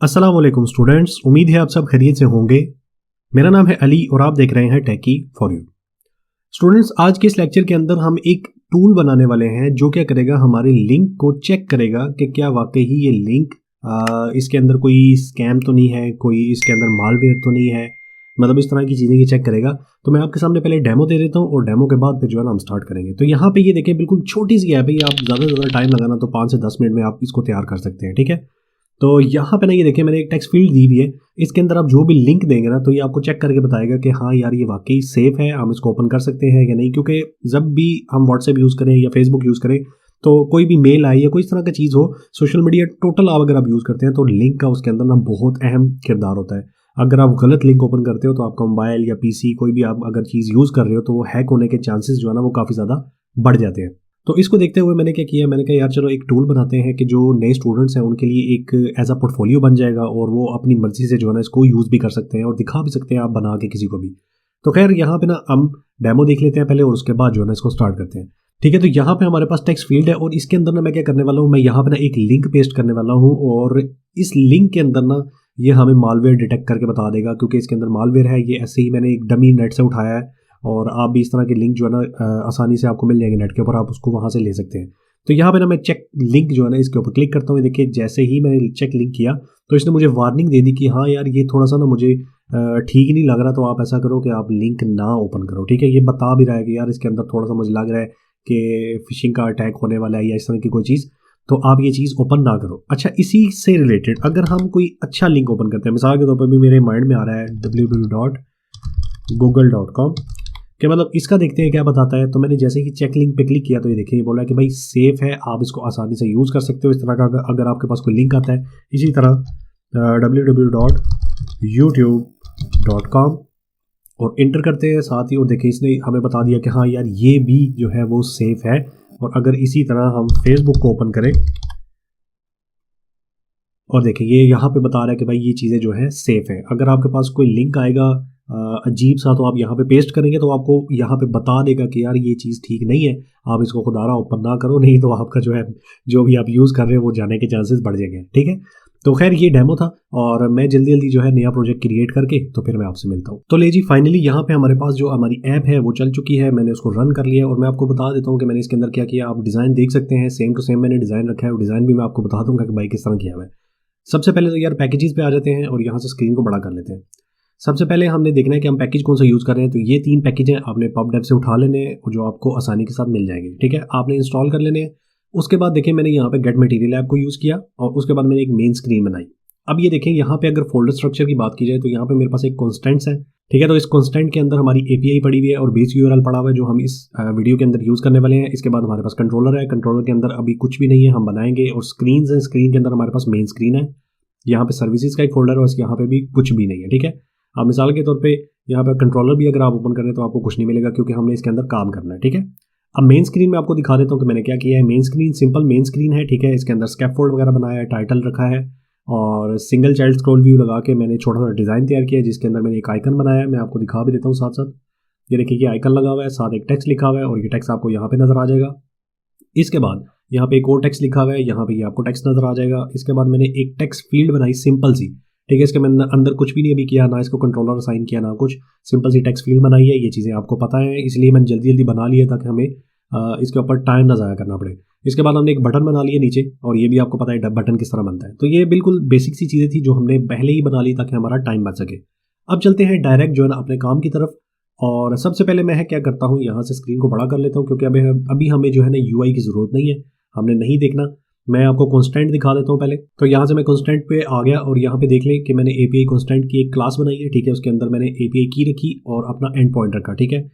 अस्सलाम वालेकुम स्टूडेंट्स, उम्मीद है आप सब खैरियत से होंगे। मेरा नाम है अली और आप देख रहे हैं टेकी फॉर यू। स्टूडेंट्स, आज के इस लेक्चर के अंदर हम एक टूल बनाने वाले हैं जो क्या करेगा, हमारे लिंक को चेक करेगा कि क्या वाकई ही ये लिंक इसके अंदर कोई स्कैम तो नहीं है, कोई इसके अंदर मालवेयर तो नहीं है, मतलब इस तरह की चीज़ें ये चेक करेगा। तो मैं आपके सामने पहले डेमो दे देता हूँ और डेमो के बाद फिर जो है ना हम स्टार्ट करेंगे। तो यहाँ पे ये देखें, बिल्कुल छोटी सी ऐप है, ये आप ज़्यादा से ज़्यादा टाइम लगाना तो 5 से 10 मिनट में आप इसको तैयार कर सकते हैं। ठीक है, तो यहाँ पे ना ये देखिए मैंने एक टेक्स्ट फील्ड दी हुई है। इसके अंदर आप जो भी लिंक देंगे ना तो ये आपको चेक करके बताएगा कि हाँ यार ये वाकई सेफ है, हम इसको ओपन कर सकते हैं या नहीं। क्योंकि जब भी हम व्हाट्सएप यूज़ करें या फेसबुक यूज़ करें तो कोई भी मेल आए या कोई इस तरह की चीज़ हो, सोशल मीडिया टोटल आप अगर आप यूज़ करते हैं तो लिंक का उसके अंदर ना बहुत अहम किरदार होता है। अगर आप गलत लिंक ओपन करते हो तो आपका मोबाइल या पीसी कोई भी आप अगर चीज़ यूज़ कर रहे हो तो वो हैक होने के चांसेस जो है ना वो काफ़ी ज़्यादा बढ़ जाते हैं। तो इसको देखते हुए मैंने क्या किया, मैंने कहा यार चलो एक टूल बनाते हैं कि जो नए स्टूडेंट्स हैं उनके लिए एक एज अ पोर्टफोलियो बन जाएगा और वो अपनी मर्ज़ी से जो है ना इसको यूज़ भी कर सकते हैं और दिखा भी सकते हैं आप बना के किसी को भी। तो खैर यहाँ पे ना हम डेमो देख लेते हैं पहले और उसके बाद जो है ना इसको स्टार्ट करते हैं। ठीक है, तो यहाँ पे हमारे पास टेक्स्ट फील्ड है और इसके अंदर ना मैं क्या करने वाला हूँ, मैं यहाँ पे ना एक लिंक पेस्ट करने वाला हूँ और इस लिंक के अंदर ना ये हमें मालवेयर डिटेक्ट करके बता देगा, क्योंकि इसके अंदर मालवेयर है। ये ऐसे ही मैंने एक डमी नेट से उठाया है और आप भी इस तरह के लिंक जो है ना आसानी से आपको मिल जाएंगे नेट के ऊपर, आप उसको वहाँ से ले सकते हैं। तो यहाँ पे ना मैं चेक लिंक जो है ना इसके ऊपर क्लिक करता हूँ। देखिए जैसे ही मैंने चेक लिंक किया तो इसने मुझे वार्निंग दे दी कि हाँ यार ये थोड़ा सा ना मुझे ठीक नहीं लग रहा, तो आप ऐसा करो कि आप लिंक ना ओपन करो। ठीक है, ये बता भी रहा है कि यार इसके अंदर थोड़ा सा मुझे लग रहा है कि फिशिंग का अटैक होने वाला है या इस तरह की कोई चीज़, तो आप ये चीज़ ओपन ना करो। अच्छा, इसी से रिलेटेड अगर हम कोई अच्छा लिंक ओपन करते हैं, मिसाल के तौर पर भी मेरे माइंड में आ रहा है www.google.com, कि मतलब इसका देखते हैं क्या बताता है। तो मैंने जैसे ही चेक लिंक पे क्लिक किया तो ये देखिए ये बोला कि भाई सेफ़ है, आप इसको आसानी से यूज़ कर सकते हो। इस तरह का अगर आपके पास कोई लिंक आता है, इसी तरह www.youtube.com और इंटर करते हैं साथ ही, और देखिए इसने हमें बता दिया कि हाँ यार ये भी जो है वो सेफ़ है। और अगर इसी तरह हम फेसबुक को ओपन करें और देखिए ये यहाँ पे बता रहा है कि भाई ये चीज़ें जो है सेफ़ है। अगर आपके पास कोई लिंक आएगा अजीब सा तो आप यहाँ पे पेस्ट करेंगे तो आपको यहाँ पे बता देगा कि यार ये चीज़ ठीक नहीं है, आप इसको खुदारा ओपन ना करो, नहीं तो आपका जो है जो भी आप यूज़ कर रहे हैं वो जाने के चांसेस बढ़ जाएंगे। ठीक है, तो खैर ये डेमो था और मैं जल्दी जल्दी जो है नया प्रोजेक्ट क्रिएट करके तो फिर मैं आपसे मिलता हूँ। तो ले जी, फाइनली यहाँ पे हमारे पास जो हमारी ऐप है वो चल चुकी है, मैंने उसको रन कर लिया और मैं आपको बता देता हूँ कि मैंने इसके अंदर क्या किया। आप डिज़ाइन देख सकते हैं, सेम टू सेम मैंने डिज़ाइन रखा है और डिज़ाइन भी मैं आपको बता दूंगा कि भाई किस तरह किया हुआ है। सबसे पहले तो यार पैकेजेस पे आ जाते हैं और यहाँ से स्क्रीन को बड़ा कर लेते हैं। सबसे पहले हमने देखना है कि हम पैकेज कौन सा यूज़ कर रहे हैं। तो ये 3 पैकेज हैं, आपने पबडेव से उठा लेने हैं और जो आपको आसानी के साथ मिल जाएंगे। ठीक है, आपने इंस्टॉल कर लेने हैं। उसके बाद देखिए मैंने यहाँ पे गेट मटेरियल ऐप को यूज़ किया और उसके बाद मैंने एक मेन स्क्रीन बनाई। अब ये देखें यहाँ पे अगर फोल्डर स्ट्रक्चर की बात की जाए तो यहाँ पे मेरे पास एक कॉन्स्टेंट्स है। ठीक है, तो इस कॉन्स्टेंट के अंदर हमारी एपीआई पड़ी हुई है और बेस यूआरएल पड़ा हुआ है जो हम इस वीडियो के अंदर यूज़ करने वाले हैं। इसके बाद हमारे पास कंट्रोलर है, कंट्रोलर के अंदर अभी कुछ भी नहीं है, हम बनाएंगे। और स्क्रीन है, स्क्रीन के अंदर हमारे पास मेन स्क्रीन है। यहाँ पे सर्विसेज का एक फोल्डर है और यहाँ पे भी कुछ भी नहीं है। ठीक है, अब मिसाल के तौर पे यहाँ पे कंट्रोलर भी अगर आप ओपन करें तो आपको कुछ नहीं मिलेगा क्योंकि हमने इसके अंदर काम करना है। ठीक है, अब मेन स्क्रीन में आपको दिखा देता हूँ कि मैंने क्या किया है। Main screen simple main screen है। ठीक है, इसके अंदर स्कैफोल्ड वगैरह बनाया है, टाइटल रखा है और सिंगल चाइल्ड स्क्रॉल व्यू लगा के मैंने छोटा सा डिज़ाइन तैयार किया है जिसके अंदर मैंने एक आइकन बनाया है। मैं आपको दिखा भी देता हूँ साथ साथ। ये देखिए कि आइकन लगा हुआ है, साथ एक टेक्स्ट लिखा हुआ है और ये टेक्स्ट आपको यहाँ पे नज़र आ जाएगा। इसके बाद यहाँ पे एक और टेक्स्ट लिखा हुआ है, यहाँ पे ये आपको टेक्स्ट नज़र आ जाएगा। इसके बाद मैंने एक टेक्स्ट फील्ड बनाई सिंपल सी। ठीक है, इसके मैंने अंदर कुछ भी नहीं अभी किया, ना इसको कंट्रोलर असाइन किया ना कुछ, सिंपल सी टेक्स्ट फील्ड बनाई है। ये चीज़ें आपको पता है इसलिए मैंने जल्दी जल्दी बना लिया ताकि हमें इसके ऊपर टाइम ना ज़ाया करना पड़े। इसके बाद हमने एक बटन बना लिया नीचे और ये भी आपको पता है बटन किस तरह बनता है। तो ये बिल्कुल बेसिक सी चीज़ें थी जो हमने पहले ही बना ली ताकि हमारा टाइम बच सके। अब चलते हैं डायरेक्ट जो है ना अपने काम की तरफ। और सबसे पहले मैं क्या करता हूँ, यहाँ से स्क्रीन को बड़ा कर लेता हूँ क्योंकि अभी हमें जो है ना यूआई की ज़रूरत नहीं है, हमने नहीं देखना। मैं आपको कॉन्स्टेंट दिखा देता हूँ पहले। तो यहाँ से मैं कॉन्स्टेंट पे आ गया और यहाँ पे देख लें कि मैंने एपीआई कॉन्स्टेंट की एक क्लास बनाई है। ठीक है, उसके अंदर मैंने एपीआई की रखी और अपना एंड पॉइंट रखा। ठीक है,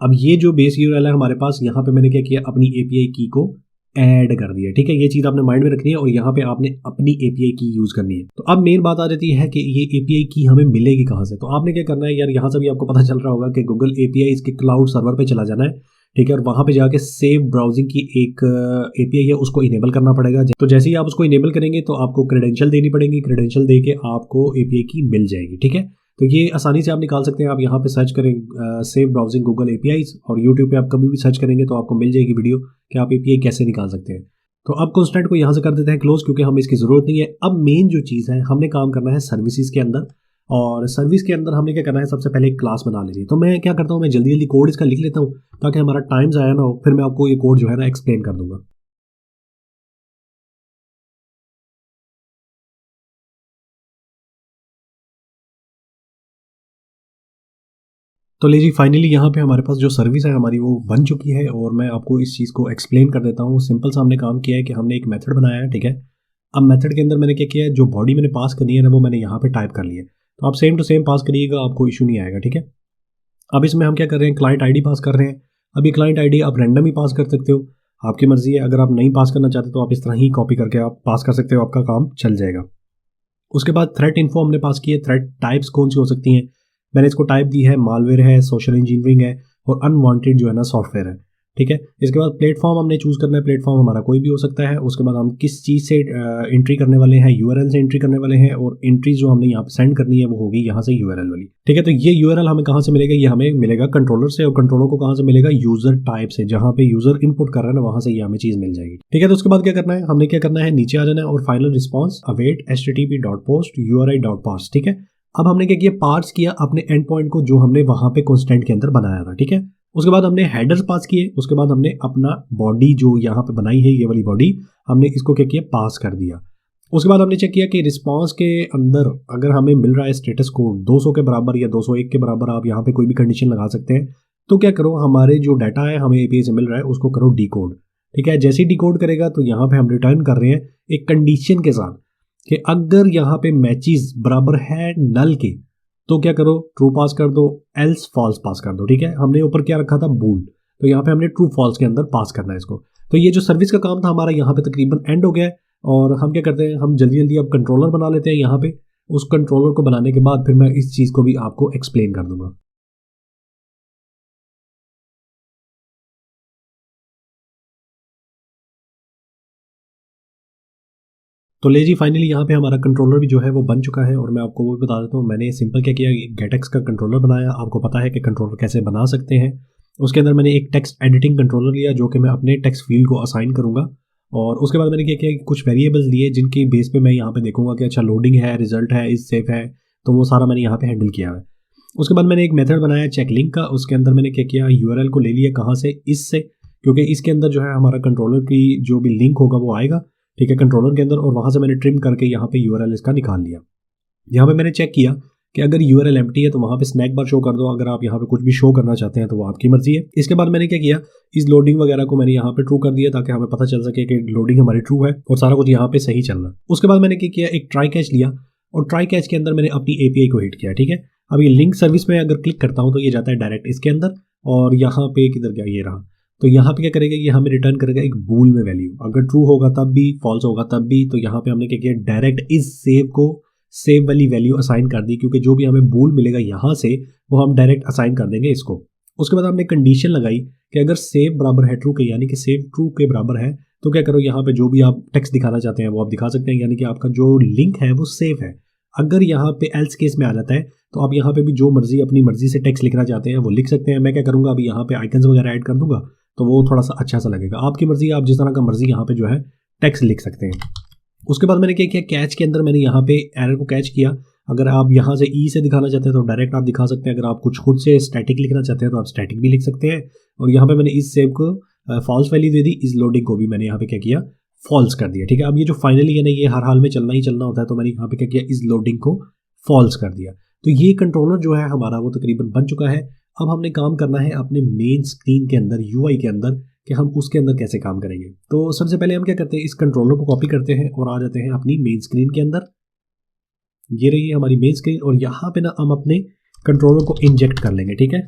अब ये जो बेस यूआरएल है हमारे पास, यहाँ पे मैंने क्या किया, अपनी एपीआई की को ऐड कर दिया। ठीक है, ये चीज़ आपने माइंड में रखनी है और यहाँ पे आपने अपनी एपीआई की यूज़ करनी है। तो अब मेन बात आ जाती है कि ये एपीआई की हमें मिलेगी कहाँ से। तो आपने क्या करना है यार, यहाँ से भी आपको पता चल रहा होगा कि गूगल एपीआई इसके क्लाउड सर्वर पे चला जाना है। ठीक है, और वहाँ पे जाके सेव ब्राउजिंग की एक एपीआई है उसको इनेबल करना पड़ेगा। तो जैसे ही आप उसको इनेबल करेंगे तो आपको क्रेडेंशियल देनी पड़ेगी, क्रेडेंशियल दे के आपको एपीआई की मिल जाएगी। ठीक है, तो ये आसानी से आप निकाल सकते हैं। आप यहाँ पे सर्च करें सेव ब्राउजिंग गूगल एपीआई और यूट्यूब पे आप कभी भी सर्च करेंगे तो आपको मिल जाएगी वीडियो कि आप एपीआई कैसे निकाल सकते हैं। तो अब कंस्ट्रेंट को यहाँ से कर देते हैं क्लोज, क्योंकि हमें इसकी ज़रूरत नहीं है। अब मेन जो चीज़ है, हमने काम करना है सर्विसेज के अंदर, और सर्विस के अंदर हमने क्या करना है, सबसे पहले एक क्लास बना लेनी है। तो मैं क्या करता हूँ, मैं जल्दी जल्दी कोड इसका लिख लेता हूँ ताकि हमारा टाइम ज़ाया ना हो, फिर मैं आपको ये कोड जो है ना एक्सप्लेन कर दूंगा। तो लीजिए फाइनली यहाँ पे हमारे पास जो सर्विस है हमारी वो बन चुकी है, और मैं आपको इस चीज़ को एक्सप्लेन कर देता हूँ। सिंपल सा हमने काम किया है कि हमने एक मेथड बनाया है, ठीक है। अब मेथड के अंदर मैंने क्या किया है, जो बॉडी मैंने पास करनी है ना वो मैंने यहाँ पे टाइप कर लिया है। तो आप सेम टू सेम पास करिएगा, आपको इशू नहीं आएगा, ठीक है। अब इसमें हम क्या कर रहे हैं, क्लाइंट आईडी पास कर रहे हैं। अब ये क्लाइंट आईडी आप रैंडम ही पास कर सकते हो, आपकी मर्जी है। अगर आप नहीं पास करना चाहते तो आप इस तरह ही कॉपी करके आप पास कर सकते हो, आपका काम चल जाएगा। उसके बाद थ्रेट इन्फो हमने पास की है। थ्रेट टाइप्स कौन सी हो सकती हैं, मैंने इसको टाइप दी है मालवेयर है, सोशल इंजीनियरिंग है, और अनवांटेड जो है ना सॉफ्टवेयर है, ठीक है। इसके बाद प्लेटफॉर्म हमने चूज़ करना है, प्लेटफॉर्म हमारा कोई भी हो सकता है। उसके बाद हम किस चीज़ से एंट्री करने वाले हैं, यूआरएल से एंट्री करने वाले हैं, और एंट्री जो हमने यहाँ पे सेंड करनी है वो होगी यहाँ से यूआरएल वाली, ठीक है। तो ये यूआरएल हमें कहाँ से मिलेगा, ये हमें मिलेगा कंट्रोलर से, और कंट्रोलर को कहाँ से मिलेगा, यूजर टाइप से, जहाँ पे यूजर इनपुट कर रहा है ना वहाँ से ये हमें चीज़ मिल जाएगी, ठीक है। तो उसके बाद क्या करना है, हमने क्या करना है, नीचे आ जाना है और final response await http.post uri.parse, ठीक है। अब हमने क्या किया, पार्स किया अपने एंड पॉइंट को जो हमने वहां पे कॉन्स्टेंट के अंदर बनाया था, ठीक है। उसके बाद हमने हेडर्स पास किए, उसके बाद हमने अपना बॉडी जो यहाँ पे बनाई है ये वाली बॉडी, हमने इसको क्या किया, पास कर दिया। उसके बाद हमने चेक किया कि रिस्पांस के अंदर अगर हमें मिल रहा है स्टेटस कोड 200 के बराबर या 201 के बराबर, आप यहाँ पे कोई भी कंडीशन लगा सकते हैं। तो क्या करो, हमारे जो डाटा है हमें एपीआई से मिल रहा है उसको करो डिकोड, ठीक है। जैसे ही डिकोड करेगा तो यहाँ पे हम रिटर्न कर रहे हैं एक कंडीशन के साथ कि अगर यहाँ पे मैचेस बराबर है नल के तो क्या करो, ट्रू पास कर दो, एल्स फॉल्स पास कर दो, ठीक है। हमने ऊपर क्या रखा था, बूल, तो यहाँ पे हमने ट्रू फॉल्स के अंदर पास करना है इसको। तो ये जो सर्विस का काम था हमारा यहाँ पे तकरीबन एंड हो गया है। और हम क्या करते हैं, हम जल्दी जल्दी अब कंट्रोलर बना लेते हैं यहाँ पे। उस कंट्रोलर को बनाने के बाद फिर मैं इस चीज़ को भी आपको एक्सप्लेन कर दूंगा। तो ले जी फाइनली यहाँ पे हमारा कंट्रोलर भी जो है वो बन चुका है, और मैं आपको वो भी बता देता हूँ। मैंने सिंपल क्या किया, गेटेक्स का कंट्रोलर बनाया। आपको पता है कि कंट्रोलर कैसे बना सकते हैं। उसके अंदर मैंने एक टेक्स्ट एडिटिंग कंट्रोलर लिया जो कि मैं अपने टेक्स्ट फील्ड को असाइन करूँगा। और उसके बाद मैंने क्या किया कि कुछ वेरिएबल्स लिए जिनकी बेस पे मैं यहाँ पे देखूंगा कि अच्छा लोडिंग है, रिजल्ट है, इस सेफ है, तो वो सारा मैंने यहाँ पे हैंडल किया है। उसके बाद मैंने एक मेथड बनाया चेक लिंक का। उसके अंदर मैंने क्या किया, यूआरएल को ले लिया, कहाँ से, इससे, क्योंकि इसके अंदर जो है हमारा कंट्रोलर की जो भी लिंक होगा वो आएगा, ठीक है, कंट्रोलर के अंदर। और वहाँ से मैंने ट्रिम करके यहाँ पे यूआरएल इसका निकाल लिया। यहाँ पे मैंने चेक किया कि अगर यूआरएल एम्प्टी है तो वहाँ पे स्नैक बार शो कर दो, अगर आप यहाँ पे कुछ भी शो करना चाहते हैं तो वो आपकी मर्जी है। इसके बाद मैंने क्या किया, इस लोडिंग वगैरह को मैंने यहाँ पे ट्रू कर दिया ताकि हमें पता चल सके कि लोडिंग हमारी ट्रू है और सारा कुछ यहाँ पे सही चल रहा है। उसके बाद मैंने क्या किया, एक ट्राई कैच लिया, और ट्राई कैच के अंदर मैंने अपनी एपीआई को हिट किया, ठीक है। अब ये लिंक सर्विस में अगर क्लिक करता हूँ तो ये जाता है डायरेक्ट इसके अंदर, और यहाँ पे किधर गया, ये रहा। तो यहाँ पे क्या करेगा, ये हमें रिटर्न करेगा एक बूल में वैल्यू, अगर ट्रू होगा तब भी, फॉल्स होगा तब भी। तो यहाँ पे हमने क्या किया, डायरेक्ट इस सेव को सेव वाली वैल्यू असाइन कर दी, क्योंकि जो भी हमें बूल मिलेगा यहाँ से वो हम डायरेक्ट असाइन कर देंगे इसको। उसके बाद हमने कंडीशन लगाई कि अगर सेव बराबर है ट्रू के, यानी कि सेव ट्रू के बराबर है, तो क्या करो, यहाँ पे जो भी आप टेक्स्ट दिखाना चाहते हैं वो आप दिखा सकते हैं, यानी कि आपका जो लिंक है वो सेव है। अगर यहाँ पे एल्स केस में आ जाता है तो आप यहाँ पे भी जो मर्जी अपनी मर्जी से टेक्स्ट लिखना चाहते हैं वो लिख सकते हैं। मैं क्या करूँगा, अभी यहाँ पे आइकन्स वगैरह ऐड कर दूंगा तो वो थोड़ा सा अच्छा सा लगेगा। आपकी मर्जी, आप जिस तरह का मर्जी यहाँ पे जो है टेक्स्ट लिख सकते हैं। उसके बाद मैंने क्या किया, कैच के अंदर मैंने यहाँ पे एरर को कैच किया। अगर आप यहाँ से ई से दिखाना चाहते हैं तो डायरेक्ट आप दिखा सकते हैं, अगर आप कुछ खुद से स्टैटिक लिखना चाहते हैं तो आप स्टैटिक भी लिख सकते हैं। और यहाँ पे मैंने इस सेव को फॉल्स वैल्यू दे दी, इस लोडिंग को भी मैंने यहाँ पे क्या किया, फॉल्स कर दिया, ठीक है। अब ये जो फाइनली है ना, ये हर हाल में चलना ही चलना होता है, तो मैंने यहाँ पे क्या किया, इस लोडिंग को फॉल्स कर दिया। तो ये कंट्रोलर जो है हमारा वो तकरीबन बन चुका है। अब हमने काम करना है अपने मेन स्क्रीन के अंदर, यूआई के अंदर, कि हम उसके अंदर कैसे काम करेंगे। तो सबसे पहले हम क्या करते हैं, इस कंट्रोलर को कॉपी करते हैं और आ जाते हैं अपनी मेन स्क्रीन के अंदर। ये रही है हमारी मेन स्क्रीन, और यहाँ पे ना हम अपने कंट्रोलर को इंजेक्ट कर लेंगे, ठीक है।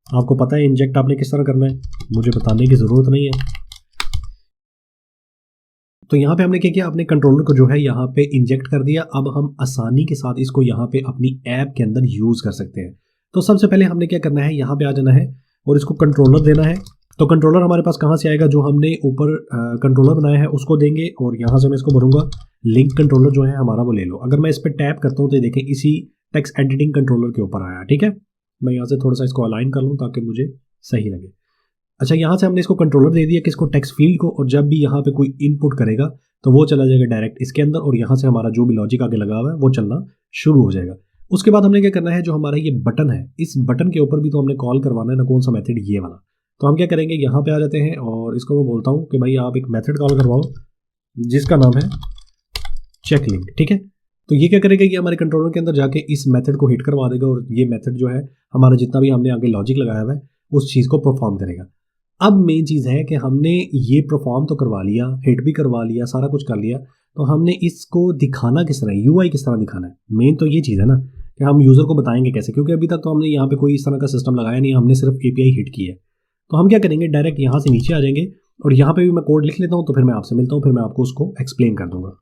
आपको पता है इंजेक्ट आपने किस तरह करना है, मुझे बताने की ज़रूरत नहीं है। तो यहाँ पे हमने क्या किया, अपने कंट्रोलर को जो है यहाँ पे इंजेक्ट कर दिया। अब हम आसानी के साथ इसको यहाँ पे अपनी ऐप के अंदर यूज़ कर सकते हैं। तो सबसे पहले हमने क्या करना है, यहाँ पे आ जाना है और इसको कंट्रोलर देना है। तो कंट्रोलर हमारे पास कहाँ से आएगा, जो हमने ऊपर कंट्रोलर बनाया है उसको देंगे, और यहाँ से मैं इसको भरूंगा लिंक कंट्रोलर जो है हमारा वो ले लो। अगर मैं इस पर टैप करता हूँ तो देखें इसी टेक्स्ट एडिटिंग कंट्रोलर के ऊपर आया, ठीक है। मैं यहाँ से थोड़ा सा इसको अलाइन कर लूँ ताकि मुझे सही लगे। अच्छा, यहाँ से हमने इसको कंट्रोलर दे दिया किसको, टेक्स्ट फील्ड को, और जब भी यहाँ पे कोई इनपुट करेगा तो वो चला जाएगा डायरेक्ट इसके अंदर, और यहाँ से हमारा जो भी लॉजिक आगे लगा हुआ है वो चलना शुरू हो जाएगा। उसके बाद हमने क्या करना है, जो हमारा ये बटन है, इस बटन के ऊपर भी तो हमने कॉल करवाना है ना, कौन सा मेथड, ये वाला। तो हम क्या करेंगे, यहाँ पे आ जाते हैं और इसको मैं बोलता हूँ कि भाई आप एक मेथड कॉल करवाओ जिसका नाम है चेक लिंक, ठीक है। तो ये क्या करेगा, ये हमारे कंट्रोलर के अंदर जाके इस मेथड को हिट करवा देगा, और ये मेथड जो है हमारा जितना भी हमने आगे लॉजिक लगाया हुआ है उस चीज़ को परफॉर्म करेगा। अब मेन चीज़ है कि हमने ये परफॉर्म तो करवा लिया, हिट भी करवा लिया, सारा कुछ कर लिया, तो हमने इसको दिखाना किस तरह, यूआई किस तरह दिखाना है। मेन तो ये चीज़ है ना कि हम यूज़र को बताएंगे कैसे, क्योंकि अभी तक तो हमने यहाँ पे कोई इस तरह का सिस्टम लगाया नहीं, हमने सिर्फ एपीआई हिट की है। तो हम क्या करेंगे, डायरेक्ट यहाँ से नीचे आ जाएंगे, और यहाँ पे भी मैं कोड लिख लेता हूँ, तो फिर मैं आपसे मिलता हूँ, फिर मैं आपको उसको एक्सप्लेन कर दूंगा।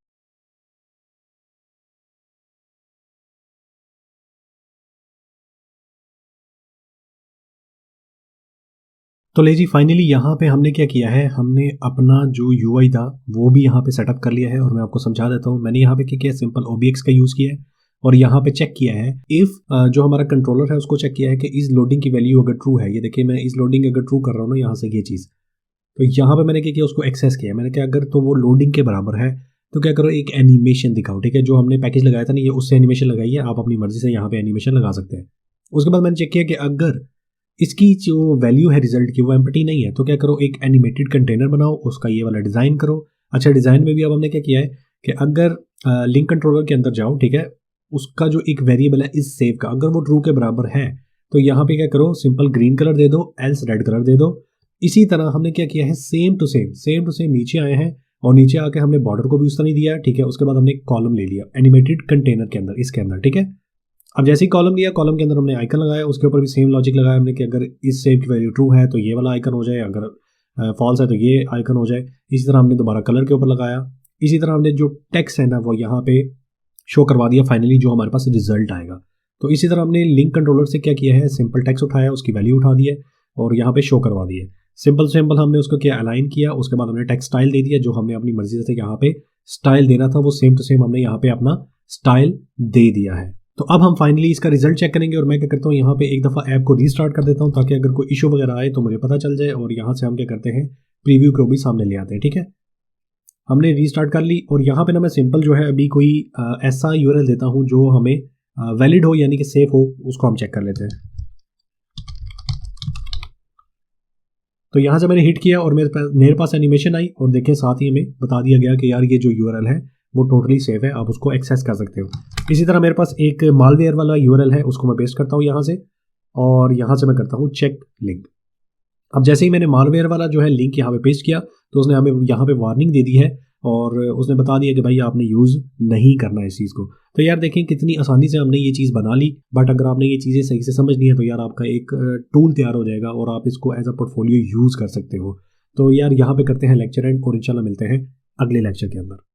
तो ले जी, फाइनली यहाँ पे हमने क्या किया है, हमने अपना जो यूआई था वो भी यहाँ पे सेटअप कर लिया है, और मैं आपको समझा देता हूँ। मैंने यहाँ पे क्या किया, सिंपल ओबीएक्स का यूज़ किया है, और यहाँ पे चेक किया है इफ़ जो हमारा कंट्रोलर है उसको चेक किया है कि इस लोडिंग की वैल्यू अगर ट्रू है, ये देखिए मैं इस लोडिंग अगर ट्रू कर रहा हूँ ना यहाँ से ये चीज़, तो यहाँ पे मैंने क्या किया, उसको एक्सेस किया। मैंने क्या, अगर तो वो लोडिंग के बराबर है तो क्या करो, एक एनिमेशन दिखाओ, ठीक है। जो हमने पैकेज लगाया था ना, ये उससे एनिमेशन लगाई है, आप अपनी मर्जी से यहाँ पे एनिमेशन लगा सकते हैं। उसके बाद मैंने चेक किया कि अगर इसकी जो वैल्यू है रिजल्ट की वो एम्प्टी नहीं है, तो क्या करो, एक एनिमेटेड कंटेनर बनाओ, उसका ये वाला डिज़ाइन करो। अच्छा, डिज़ाइन में भी अब हमने क्या किया है कि अगर लिंक कंट्रोलर के अंदर जाओ, ठीक है, उसका जो एक वेरिएबल है इस सेव का, अगर वो ट्रू के बराबर है तो यहाँ पे क्या करो, सिंपल ग्रीन कलर दे दो, एल्स रेड कलर दे दो। इसी तरह हमने क्या किया है, सेम टू सेम नीचे आए हैं, और नीचे आके हमने बॉर्डर को भी उस तरह ही दिया, ठीक है। उसके बाद हमने एक कॉलम ले लिया एनिमेटेड कंटेनर के अंदर, इसके अंदर, ठीक है। अब जैसे ही कॉलम लिया, कॉलम के अंदर हमने आइकन लगाया, उसके ऊपर भी सेम लॉजिक लगाया हमने कि अगर इस सेव की वैल्यू ट्रू है तो ये वाला आइकन हो जाए, अगर फॉल्स है तो ये आइकन हो जाए। इसी तरह हमने दोबारा कलर के ऊपर लगाया। इसी तरह हमने जो टेक्स्ट है ना वो यहाँ पे शो करवा दिया, फाइनली जो हमारे पास रिजल्ट आएगा। तो इसी तरह हमने लिंक कंट्रोलर से क्या किया है, सिंपल टेक्स्ट उठाया, उसकी वैल्यू उठा दी है और यहाँ पे शो करवा दी है। सिंपल सिंपल हमने उसको क्या अलाइन किया, उसके बाद हमने टेक्स्ट स्टाइल दे दिया, जो हमने अपनी मर्जी से यहाँ पे स्टाइल देना था वो सेम टू सेम हमने यहाँ पे अपना स्टाइल दे दिया है। तो अब हम फाइनली इसका रिजल्ट चेक करेंगे, और मैं क्या करता हूँ, यहाँ पे एक दफ़ा ऐप को रीस्टार्ट कर देता हूँ ताकि अगर कोई इशू वगैरह आए तो मुझे पता चल जाए, और यहाँ से हम क्या करते हैं, प्रीव्यू को भी सामने ले आते हैं, ठीक है। हमने रीस्टार्ट कर ली, और यहाँ पे ना मैं सिंपल जो है अभी कोई ऐसा यूआरएल देता हूँ जो हमें वैलिड हो, यानी कि सेफ हो, उसको हम चेक कर लेते हैं। तो यहाँ से मैंने हिट किया और मेरे पास एनिमेशन आई, और देखें साथ ही हमें बता दिया गया कि यार ये जो यूआरएल है वो टोटली सेफ है, आप उसको एक्सेस कर सकते हो। इसी तरह मेरे पास एक मालवेयर वाला यूआरएल है, उसको मैं पेस्ट करता हूँ यहाँ से, और यहाँ से मैं करता हूँ चेक लिंक। अब जैसे ही मैंने मालवेयर वाला जो है लिंक यहाँ पे पेस्ट किया, तो उसने हमें यहाँ पे वार्निंग दे दी है, और उसने बता दिया कि भाई आपने यूज़ नहीं करना है इस चीज़ को। तो यार देखें कितनी आसानी से हमने ये चीज़ बना ली, बट अगर आपने ये चीज़ें सही से समझ ली है तो यार आपका एक टूल तैयार हो जाएगा, और आप इसको एज अ पोर्टफोलियो यूज़ कर सकते हो। तो यार यहाँ पे करते हैं लेक्चर एंड, और इंशाल्लाह मिलते हैं अगले लेक्चर के अंदर।